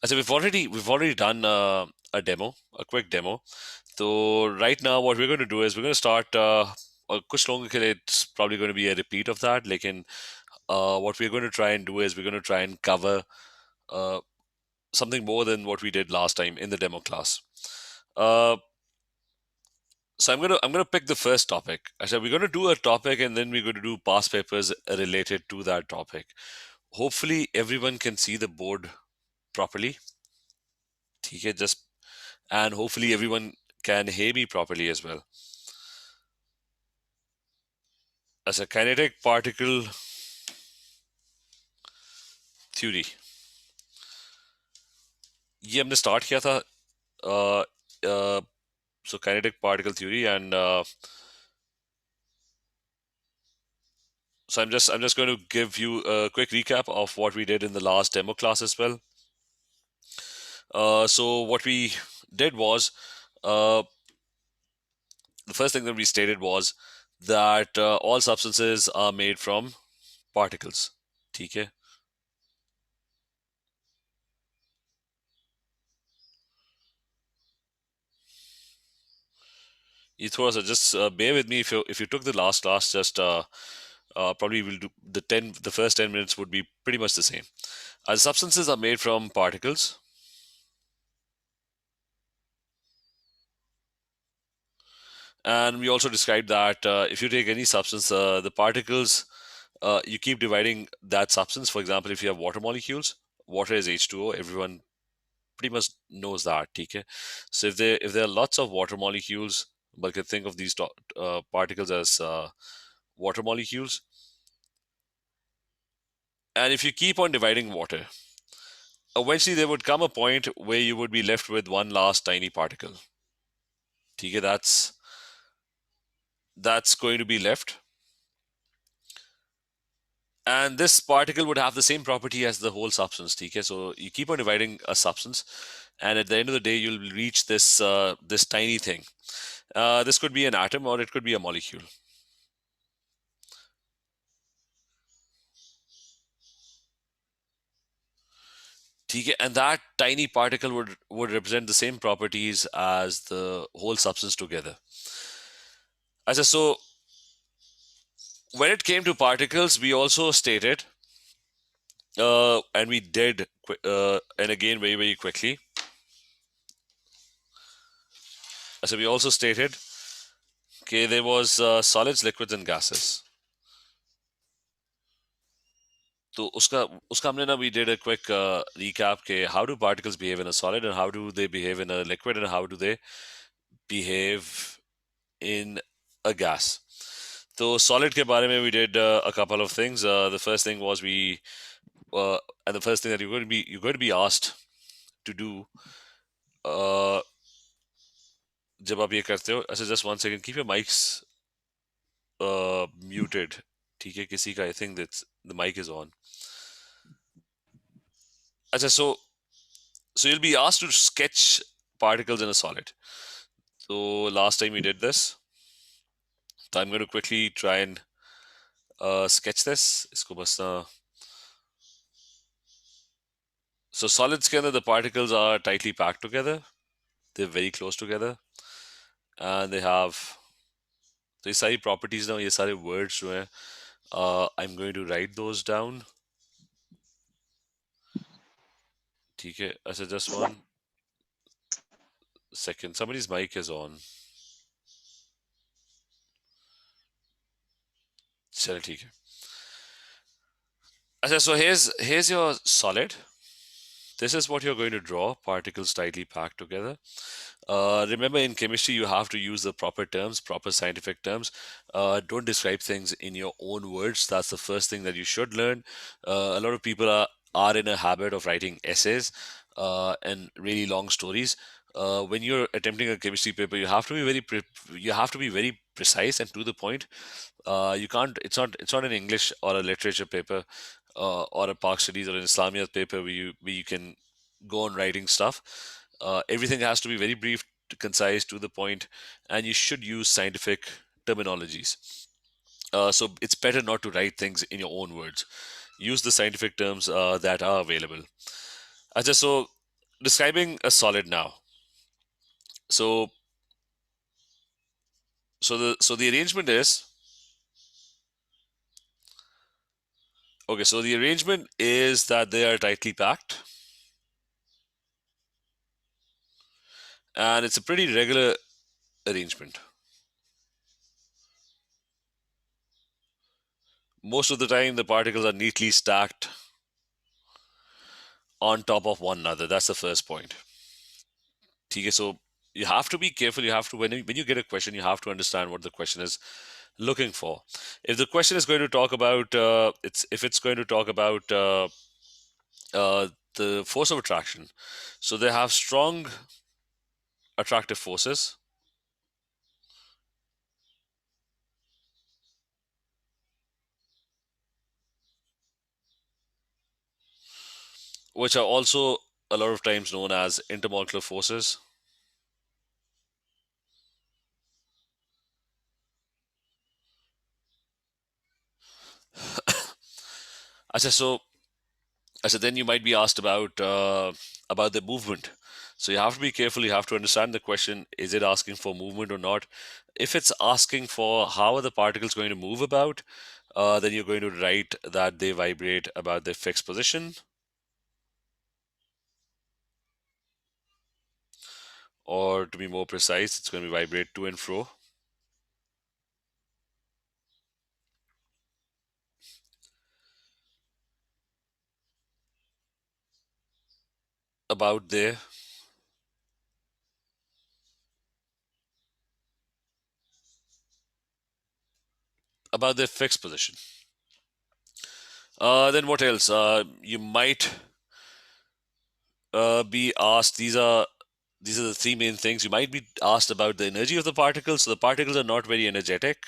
So we've already done a demo, a quick demo. So right now, what we're going to do is we're going to start. कुछ लोगों के लिए it's probably going to be a repeat of that. लेकिन what we're going to try and do is we're going to try and cover uh, something more than what we did last time in the demo class. Uh, so I'm gonna pick the first topic. I said we're gonna do a topic and then we're going to do past papers related to that topic. Hopefully everyone can see the board properly. ठीक है, just and hopefully everyone can hear me properly as well. As a kinetic particle theory, ये हमने start किया था. Uh, uh, so kinetic particle theory, and so I'm just going to give you a quick recap of what we did in the last demo class as well. So what we did was uh, the first thing that we stated was that all substances are made from particles. ठीक है. ये थोड़ा सा just bear with me if you took the last class, just probably we'll do the first 10 minutes would be pretty much the same. Substances are made from particles, and we also described that if you take any substance, the particles, you keep dividing that substance. For example, if you have water molecules, water is H2O. Everyone pretty much knows that. Okay, so if there are lots of water molecules, but you can think of these particles as water molecules, and if you keep on dividing water, eventually there would come a point where you would be left with one last tiny particle. Okay, that's going to be left, and this particle would have the same property as the whole substance. Okay, so you keep on dividing a substance, and at the end of the day, you'll reach this tiny thing. This could be an atom or it could be a molecule. Okay, and that tiny particle would represent the same properties as the whole substance together. As so, when it came to particles, we also stated, and we did, and again very very quickly. So we also stated, okay, there was solids, liquids, and gases. तो उसका उसका हमने ना we did a quick recap के how do particles behave in a solid and how do they behave in a liquid and how do they behave in a gas. So solid के बारे में we did a couple of things. The first thing was and the first thing that you're going to be asked to do uh, जब आप ये करते हो. अच्छा, just one second, keep your mics muted. ठीक है, किसी का I think that the mic is on. अच्छा, so you'll be asked to sketch particles in a solid. So last time we did this, so I'm going to quickly try and sketch this. इसको बस so solids के अंदर the particles are tightly packed together. They're very close together, and they have तो ये सारी properties now, ये सारे words जो हैं, I'm going to write those down. ठीक है. अच्छा, just one second. Somebody's mic is on. चलो ठीक है. अच्छा, so here's your solid. This is what you're going to draw, particles tightly packed together. Remember, in chemistry, you have to use the proper terms, proper scientific terms. Don't describe things in your own words. That's the first thing that you should learn. A lot of people are in a habit of writing essays and really long stories. When you're attempting a chemistry paper, you have to be very precise and to the point. You can't. It's not an English or a literature paper or a Park Studies or an Islamiyat paper where you can go on writing stuff. Everything has to be very brief, concise, to the point, and you should use scientific terminologies. So it's better not to write things in your own words. Use the scientific terms that are available. Acha, so describing a solid now. So the arrangement is okay. So the arrangement is that they are tightly packed, and it's a pretty regular arrangement. Most of the time, the particles are neatly stacked on top of one another. That's the first point. Okay, so you have to be careful. You have to when you get a question, you have to understand what the question is looking for. If the question is going to talk about it's going to talk about the force of attraction, so they have strong attractive forces, which are also a lot of times known as intermolecular forces. I said so. I said then you might be asked about the movement. So you have to be careful. You have to understand the question: is it asking for movement or not? If it's asking for how are the particles going to move about, then you're going to write that they vibrate about their fixed position, or to be more precise, it's going to vibrate to and fro about their fixed position. Then what else? You might be asked. These are the three main things. You might be asked about the energy of the particles. So the particles are not very energetic.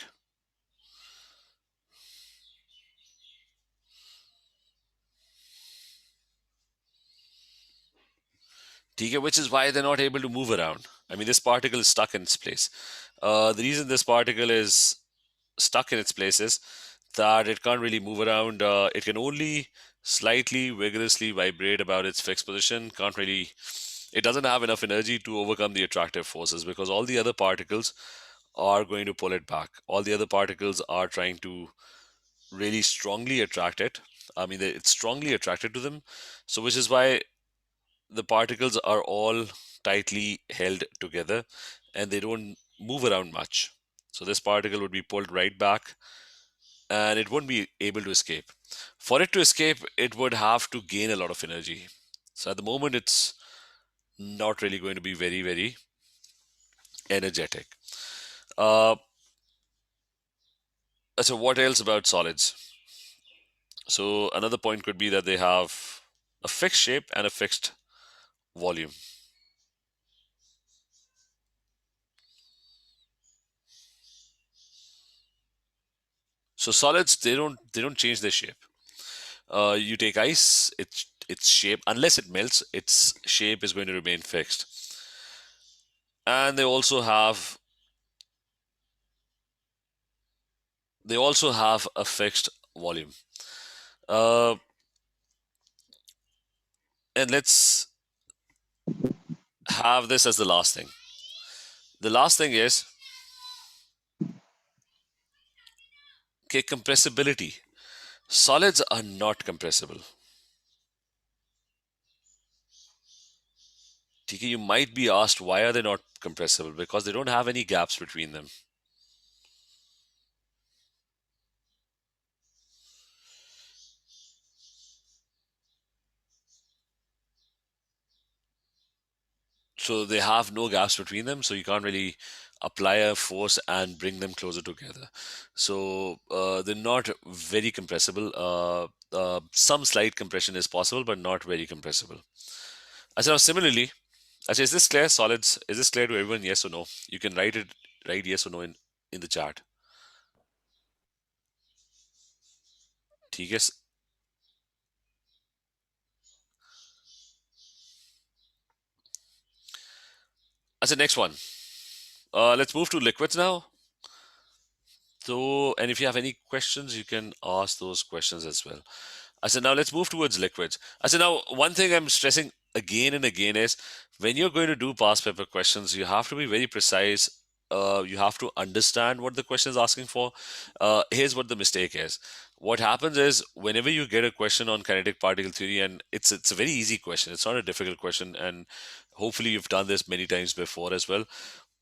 Okay, which is why they're not able to move around. I mean, this particle is stuck in its place. The reason this particle is stuck in its place is that it can't really move around. It can only slightly vigorously vibrate about its fixed position. Can't really. It doesn't have enough energy to overcome the attractive forces because all the other particles are going to pull it back. All the other particles are trying to really strongly attract it. I mean, it's strongly attracted to them. So, which is why the particles are all tightly held together and they don't move around much. So, this particle would be pulled right back and it wouldn't be able to escape. For it to escape, it would have to gain a lot of energy. So, at the moment, it's not really going to be very, very energetic. Uh, so, what else about solids? So, another point could be that they have a fixed shape and a fixed volume. So solids they don't change their shape. You take ice, its shape unless it melts, its shape is going to remain fixed. And they also have a fixed volume. Uh, and let's have this as the last thing. The last thing is okay, compressibility. Solids are not compressible. TK, you might be asked why are they not compressible? Because they don't have any gaps between them. So they have no gaps between them, so you can't really apply a force and bring them closer together. So they're not very compressible. Some slight compression is possible, but not very compressible. I said, now, similarly, I said, is this clear? Solids, is this clear to everyone? Yes or no? You can write yes or no in the chat. ठीक है. I said, next one. Let's move to liquids now. So, and if you have any questions, you can ask those questions as well. I said, now let's move towards liquids. I said, now one thing I'm stressing again and again is when you're going to do past paper questions, you have to be very precise. You have to understand what the question is asking for. Here's what the mistake is. What happens is whenever you get a question on kinetic particle theory, and it's a very easy question. It's not a difficult question, and hopefully you've done this many times before as well.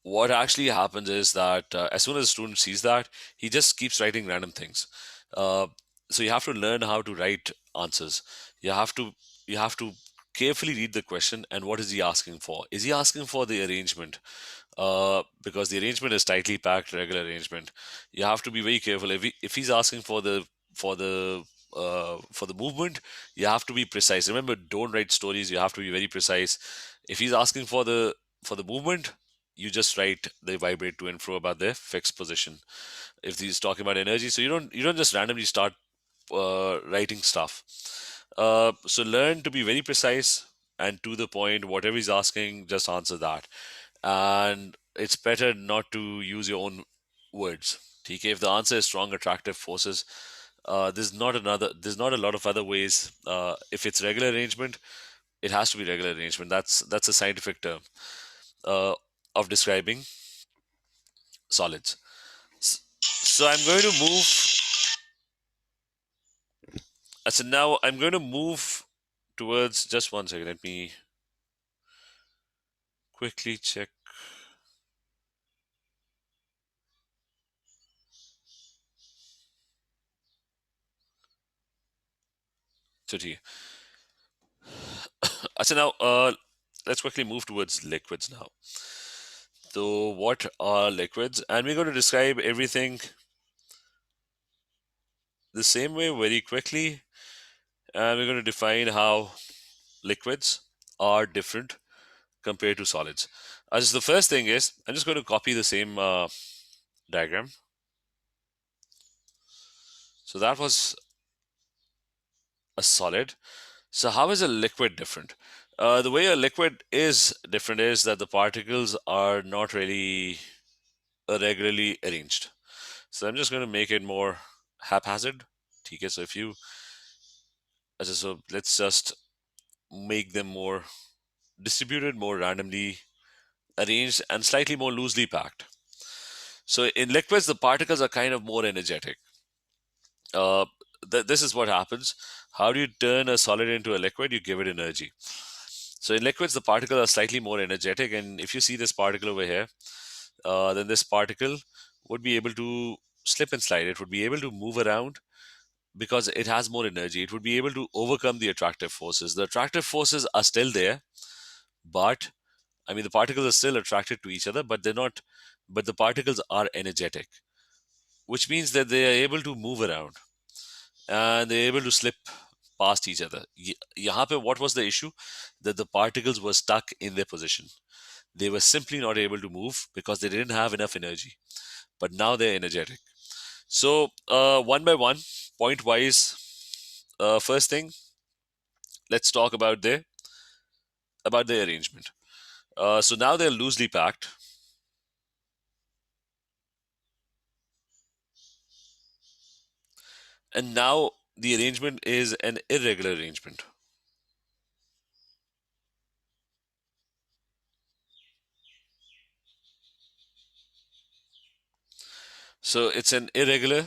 What actually happens is that as soon as a student sees that, he just keeps writing random things. Uh, so you have to learn how to write answers. You have to you have to carefully read the question and what is he asking for? Is he asking for the arrangement? Because the arrangement is tightly packed, regular arrangement. You have to be very careful. If he's asking for the for the movement, you have to be precise. Remember, don't write stories. You have to be very precise. If he's asking for the movement, you just write they vibrate to and fro about their fixed position. If he's talking about energy, so you don't just randomly start writing stuff. So learn to be very precise and to the point. Whatever he's asking, just answer that. And it's better not to use your own words. TK, if the answer is strong attractive forces, there's not a lot of other ways. If it's regular arrangement, it has to be regular arrangement. That's a scientific term uh, of describing solids. So I'm going to move. So now I'm going to move towards. Just one second. Let me quickly check. So, so now let's quickly move towards liquids now. So what are liquids? And we're going to describe everything the same way very quickly. And we're going to define how liquids are different compared to solids. As the first thing is, I'm just going to copy the same diagram. So that was a solid. So how is a liquid different? The way a liquid is different is that the particles are not really regularly arranged. So I'm just going to make it more haphazard. Okay, so if you, so let's just make them more distributed, more randomly arranged, and slightly more loosely packed. So in liquids, the particles are kind of more energetic. Uh, this is what happens. How do you turn a solid into a liquid? You give it energy. So in liquids, the particles are slightly more energetic, and if you see this particle over here, then this particle would be able to slip and slide. It would be able to move around because it has more energy. It would be able to overcome the attractive forces. The attractive forces are still there, but I mean, the particles are still attracted to each other, but they're not, but the particles are energetic, which means that they are able to move around and they're able to slip past each other. यहाँ पे what was the issue? That the particles were stuck in their position. They were simply not able to move because they didn't have enough energy. But now they're energetic. So one by one, point wise, first thing, let's talk about the arrangement. So now they're loosely packed, and now the arrangement is an irregular arrangement. So it's an irregular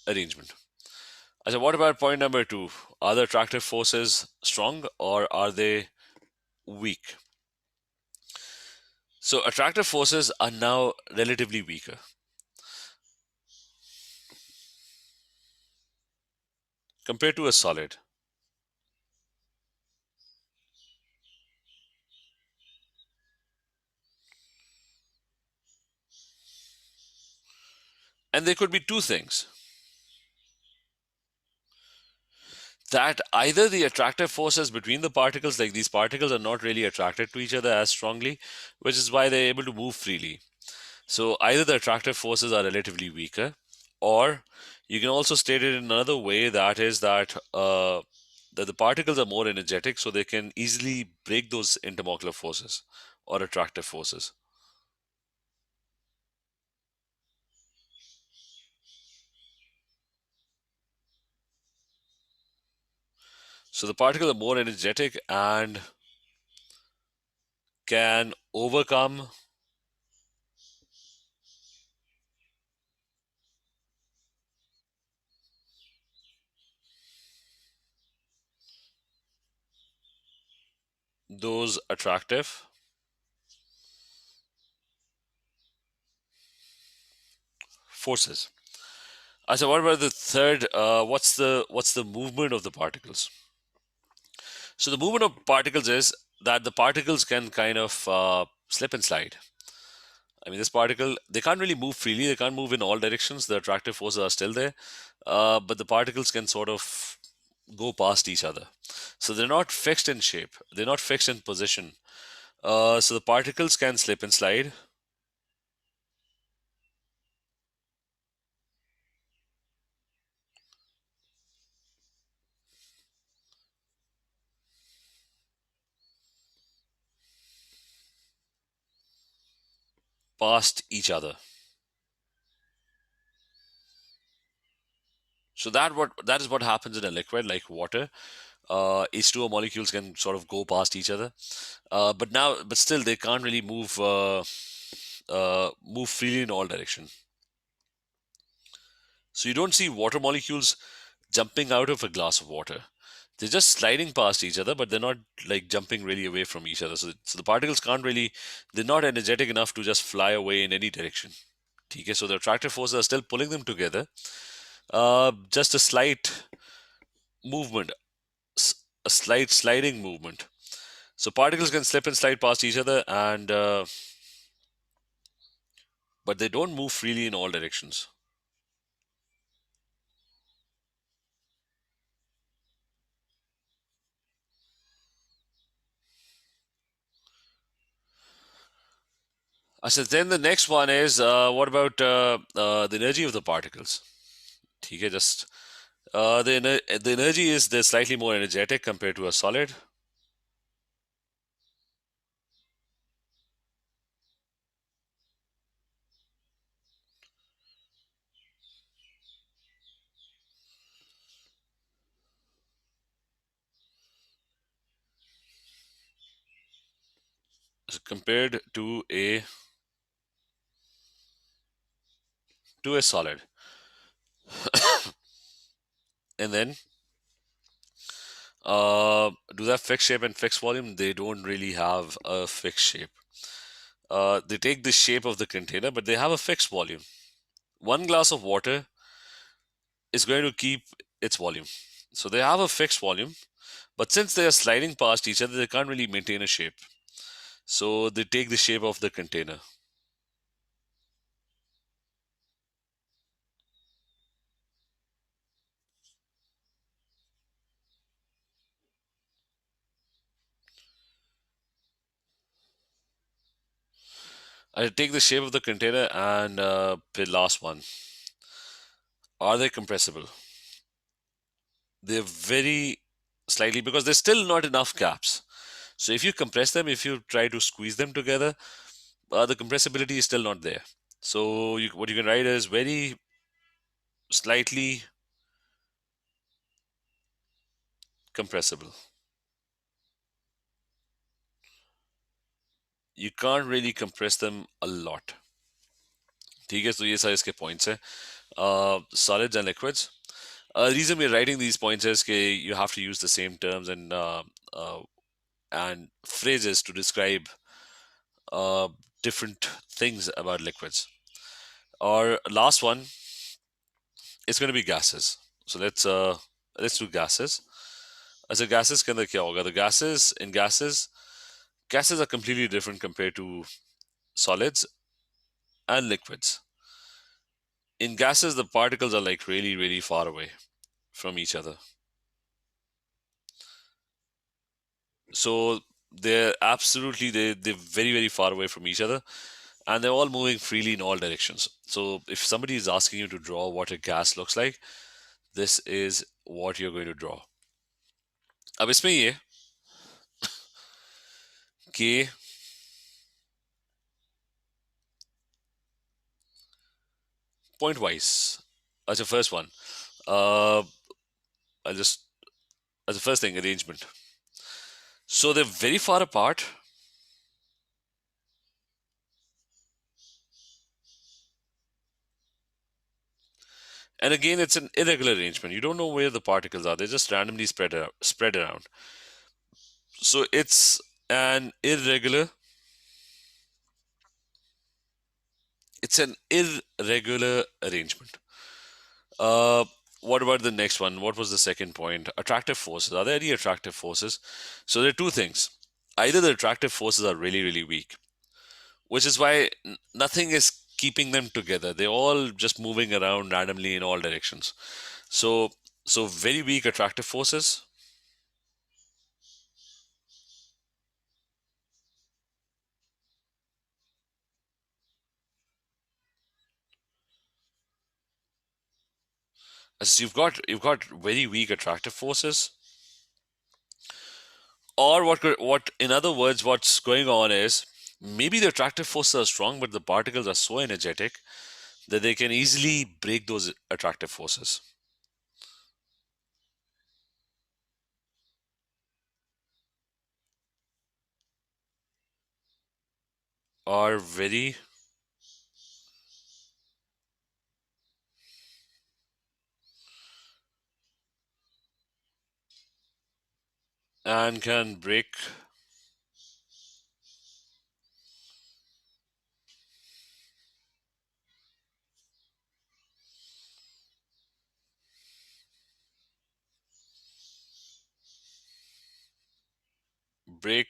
arrangement. So what about point number two? Are the attractive forces strong or are they weak? So attractive forces are now relatively weaker compared to a solid. And there could be two things. That either the attractive forces between the particles, like these particles are not really attracted to each other as strongly, which is why they're able to move freely. So either the attractive forces are relatively weaker, or you can also state it in another way, that is that the particles are more energetic, so they can easily break those intermolecular forces or attractive forces. So the particles are more energetic and can overcome those attractive forces. So what about the third? What's the movement of the particles? So the movement of particles is that the particles can kind of slip and slide. I mean, this particle, they can't really move freely. They can't move in all directions. The attractive forces are still there, but the particles can sort of go past each other. So they're not fixed in shape. They're not fixed in position. So the particles can slip and slide past each other. So that is what happens in a liquid like water. H2O molecules can sort of go past each other, but still they can't really move freely in all direction. So you don't see water molecules jumping out of a glass of water. They're just sliding past each other, but they're not like jumping really away from each other. So the particles can't really, they're not energetic enough to just fly away in any direction. Okay, so the attractive forces are still pulling them together. Just a slight movement, a slight sliding movement. So particles can slip and slide past each other, and but they don't move freely in all directions. So then the next one is what about the energy of the particles? Okay, just the energy is they're slightly more energetic compared to a solid compared to a solid, and then do they have fixed shape and fixed volume? They don't really have a fixed shape. They take the shape of the container, but they have a fixed volume. One glass of water is going to keep its volume. So they have a fixed volume, but since they are sliding past each other, they can't really maintain a shape. So they take the shape of the container. I take the shape of the container and the last one. Are they compressible? They're very slightly because there's still not enough gaps. So if you compress them, if you try to squeeze them together, the compressibility is still not there. So what you can write is very slightly compressible. You can't really compress them a lot. ठीक है तो ये सारे इसके points हैं solids and liquids. The reason we're writing these points is that you have to use the same terms and phrases to describe uh, different things about liquids. Our last one is going to be gases. So let's do gases. As a gases के अंदर क्या होगा? The gases are completely different compared to solids and liquids. In gases, the particles are like really, really far away from each other. So they're very, very far away from each other, and they're all moving freely in all directions. So if somebody is asking you to draw what a gas looks like, this is what you're going to draw. अब इसमें ये कि point wise. अच्छा, first one. Uh, I'll just As the first thing, arrangement. So they're very far apart. And again, it's an irregular arrangement. You don't know where the particles are. They're just randomly spread around. So an irregular, it's an irregular arrangement. Uh, what about the next one? What was the second point? Attractive forces. Are there any attractive forces? So there are two things. Either the attractive forces are really, really weak, which is why nothing is keeping them together. They're all just moving around randomly in all directions. So, so very weak attractive forces. As you've got very weak attractive forces, or what in other words, what's going on is maybe the attractive forces are strong, but the particles are so energetic that they can easily break those attractive forces. Are very and can break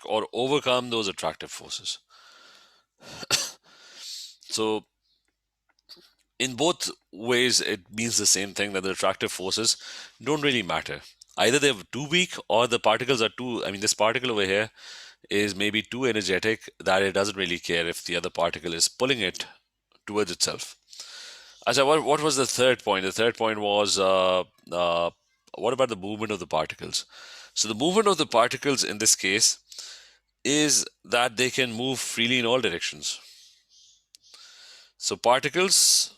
or overcome those attractive forces. So in both ways, it means the same thing, that the attractive forces don't really matter. Either they're too weak or the particles are too. I mean, this particle over here is maybe too energetic that it doesn't really care if the other particle is pulling it towards itself. Acha, what was the third point? The third point was what about the movement of the particles? So the movement of the particles in this case is that they can move freely in all directions. So particles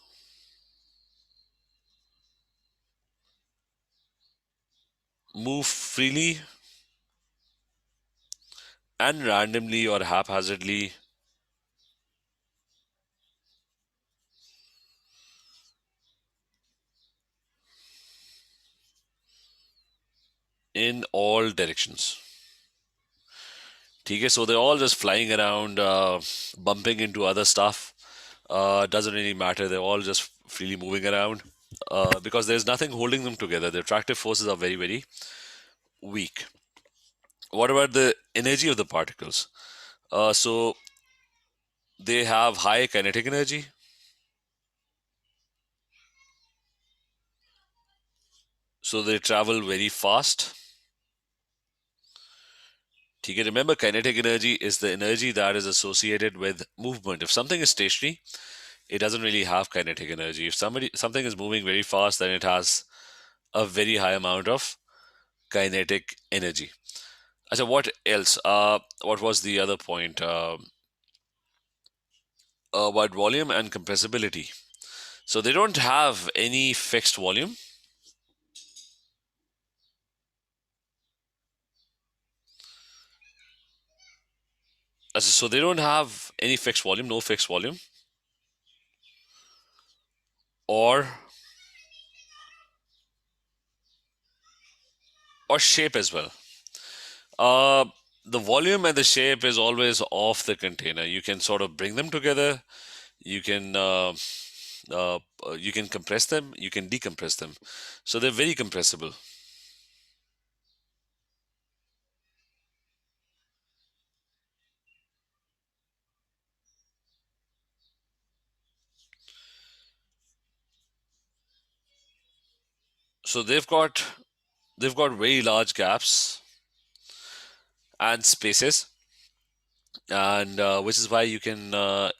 move freely and randomly or haphazardly in all directions. Okay, so they're all just flying around, bumping into other stuff. Doesn't really matter. They're all just freely moving around because there's nothing holding them together. The attractive forces are very, very weak. What about the energy of the particles? So they have high kinetic energy. So they travel very fast. Okay, remember, kinetic energy is the energy that is associated with movement. If something is stationary, it doesn't really have kinetic energy. If something is moving very fast, then it has a very high amount of kinetic energy. So what else? What was the other point? About volume and compressibility. So they don't have any fixed volume. So they don't have any fixed volume, no fixed volume, or shape as well. Uh, the volume and the shape is always off the container. You can sort of bring them together. You can you can compress them. You can decompress them. So they're very compressible. So they've got very large gaps and spaces, and which is why you can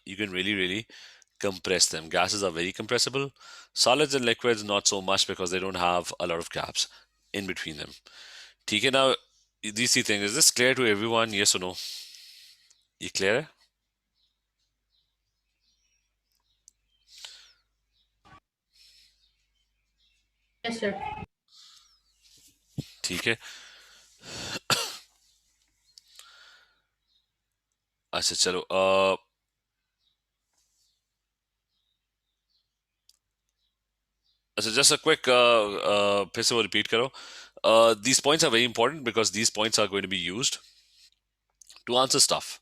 really compress them. Gases are very compressible. Solids and liquids not so much because they don't have a lot of gaps in between them. Okay, now these three things, is this clear to everyone? Yes or no? You clear? Yes, sir. Okay. अच्छा चलो अच्छा just a quick फिर से वो repeat करो. These points are very important because these points are going to be used to answer stuff,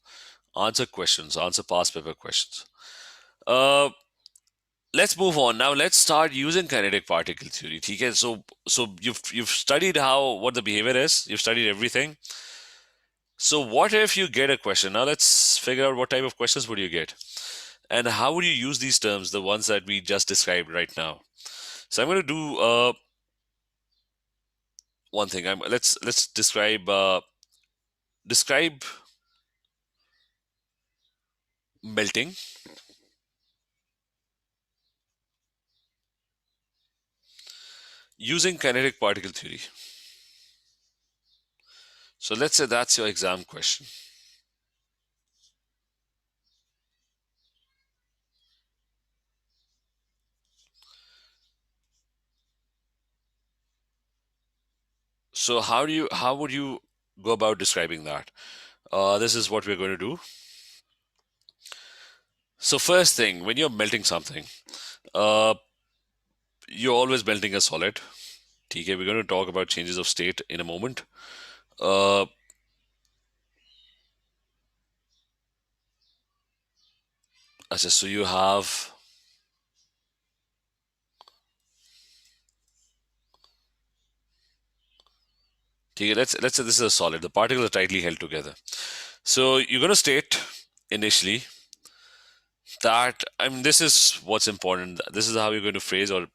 answer questions, answer past paper questions. Uh, let's move on now. Let's start using kinetic particle theory. Okay, so you've studied how what the behavior is. You've studied everything. So what if you get a question? Now let's figure out what type of questions would you get, and how would you use these terms, the ones that we just described right now. So I'm going to do one thing. Let's describe melting using kinetic particle theory. So let's say that's your exam question. So how would you go about describing that? This is what we're going to do. So first thing, when you're melting something, uh, you're always melting a solid. Okay, we're going to talk about changes of state in a moment. Uh, so you have. Okay, let's say this is a solid. The particles are tightly held together. So you're going to state initially that this is what's important. This is how you're going to phrase or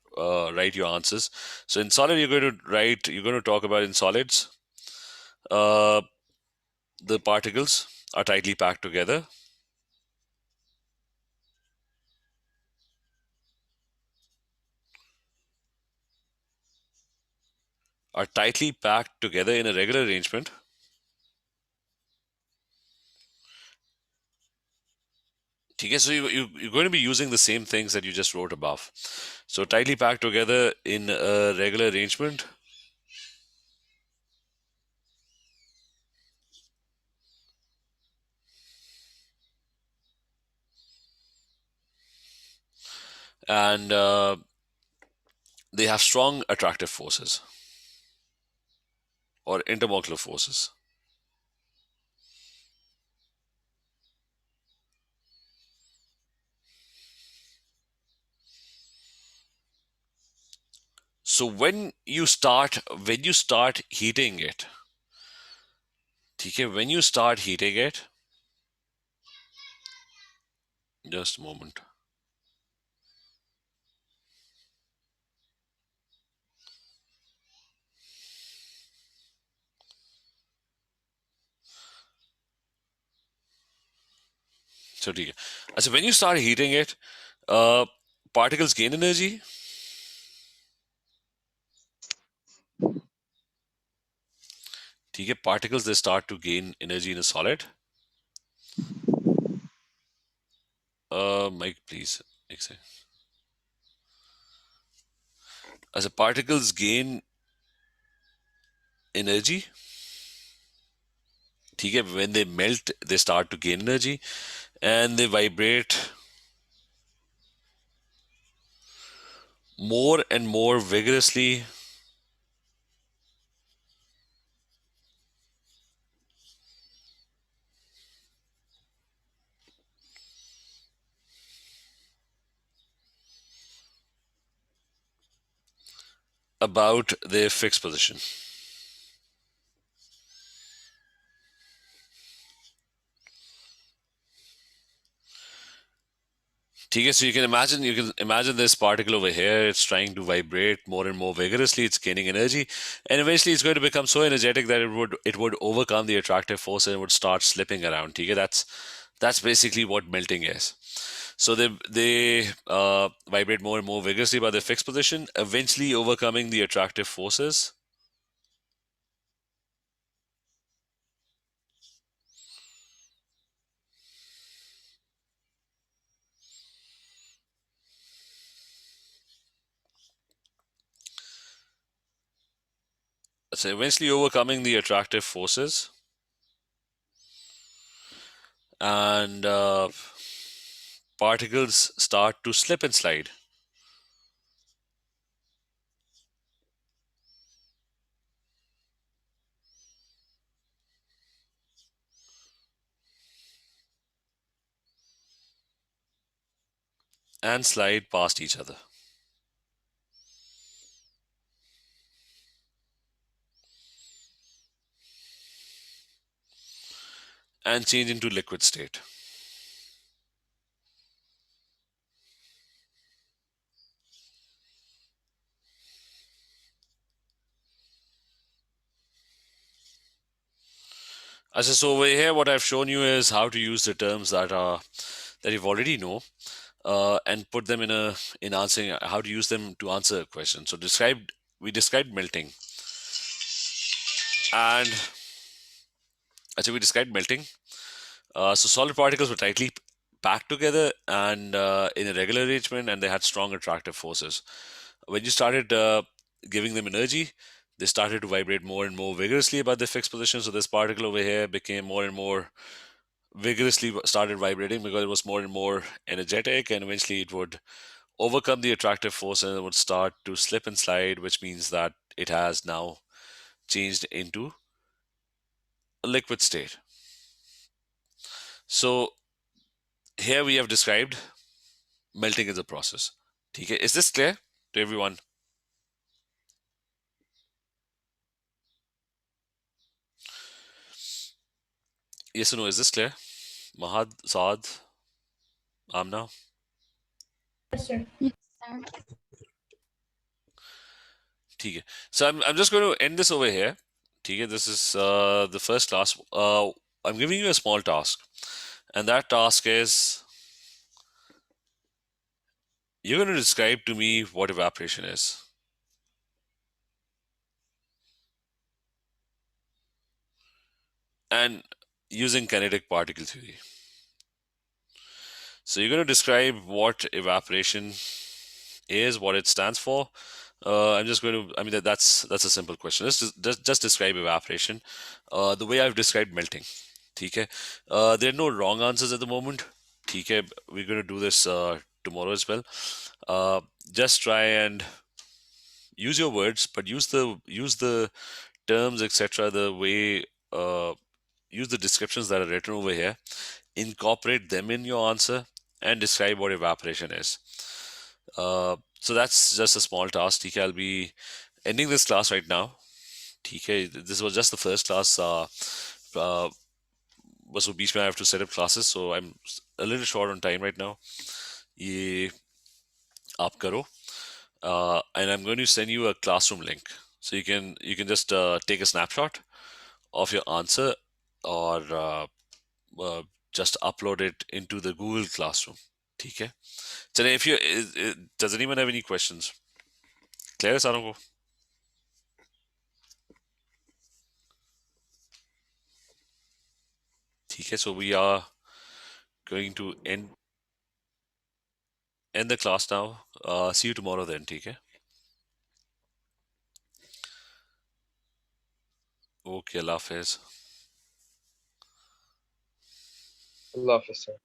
write your answers. So in solid, you're going to talk about in solids. Uh, the particles are tightly packed together, in a regular arrangement. Okay, so you're going to be using the same things that you just wrote above. So tightly packed together in a regular arrangement, and they have strong attractive forces or intermolecular forces. So when you start heating it, okay, when you start heating it, just a moment. So, ठीक है. So when you start heating it, uh, particles gain energy. ठीक है, particles they start to gain energy in a solid. Mike, please. एक second. As particles gain energy, ठीक है, when they melt, they start to gain energy, and they vibrate more and more vigorously about their fixed position. ठीक है, so you can imagine this particle over here. It's trying to vibrate more and more vigorously. It's gaining energy, and eventually it's going to become so energetic that it would overcome the attractive force and it would start slipping around. ठीक है, that's basically what melting is. So they vibrate more and more vigorously by their fixed position, eventually overcoming the attractive forces. So eventually overcoming the attractive forces and particles start to slip and slide and slide past each other and change into liquid state. So over here, what I've shown you is how to use the terms that you've already know, and put them in answering how to use them to answer a question. So we described melting, and we described melting. So solid particles were tightly packed together and in a regular arrangement, and they had strong attractive forces. When you started giving them energy, they started to vibrate more and more vigorously about their fixed position. So this particle over here became more and more vigorously started vibrating because it was more and more energetic, and eventually it would overcome the attractive force and it would start to slip and slide, which means that it has now changed into a liquid state. So here we have described melting is a process. Okay, is this clear to everyone? Yes or no? Is this clear? Mahad, Saad, Amna? Yes, sir. Okay. So I'm just going to end this over here. Okay, this is the first class. I'm giving you a small task, and that task is you're going to describe to me what evaporation is. And using kinetic particle theory. So you're going to describe what evaporation is, what it stands for. I'm just going to. I mean, that's a simple question. Just describe evaporation, the way I've described melting. Okay. There are no wrong answers at the moment. Okay. We're going to do this tomorrow as well. Uh, just try and use your words, but use the terms, etc. The way use the descriptions that are written over here, incorporate them in your answer, and describe what evaporation is. So that's just a small task. TK, I'll be ending this class right now. TK, this was just the first class. Uh, बस वो बीच में I have to set up classes, so I'm a little short on time right now. ये आप करो, and I'm going to send you a classroom link, so you can just take a snapshot of your answer, or uh, just upload it into the Google Classroom. ठीक है? चलिए, if you does anyone have any questions? Clear है सारों को? ठीक है, so we are going to end the class now. See you tomorrow then, ठीक है? Okay, Allah Hafiz. Allah Hafiz, sir.